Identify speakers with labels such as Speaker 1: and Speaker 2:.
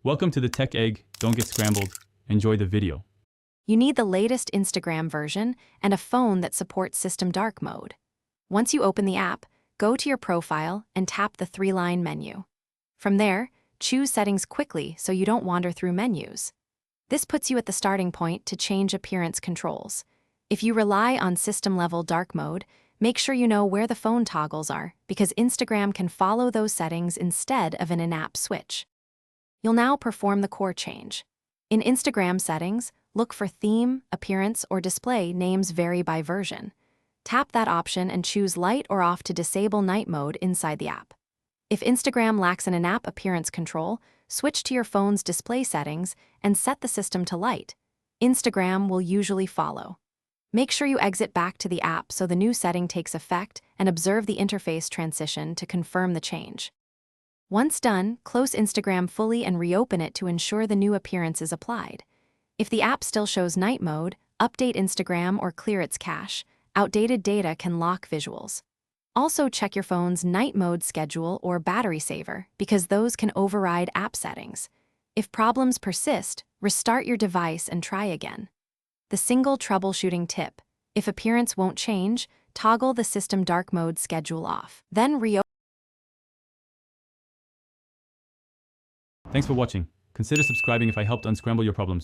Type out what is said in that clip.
Speaker 1: Welcome to the Tech Egg. Don't get scrambled. Enjoy the video.
Speaker 2: You need the latest Instagram version and a phone that supports System Dark mode. Once you open the app, go to your profile and tap the three-line menu. From there, choose Settings quickly so you don't wander through menus. This puts you at the starting point to change appearance controls. If you rely on system-level dark mode, make sure you know where the phone toggles are because Instagram can follow those settings instead of an in-app switch. You'll now perform the core change. In Instagram settings, look for Theme, Appearance, or Display names vary by version. Tap that option and choose Light or Off to disable night mode inside the app. If Instagram lacks an in-app appearance control, switch to your phone's display settings and set the system to light. Instagram will usually follow. Make sure you exit back to the app so the new setting takes effect and observe the interface transition to confirm the change. Once done, close Instagram fully and reopen it to ensure the new appearance is applied. If the app still shows night mode, update Instagram or clear its cache. Outdated data can lock visuals. Also check your phone's night mode schedule or battery saver because those can override app settings. If problems persist, restart your device and try again. The single troubleshooting tip: if appearance won't change, toggle the System Dark mode schedule off. Then reopen.
Speaker 1: Thanks for watching. Consider subscribing if I helped unscramble your problems.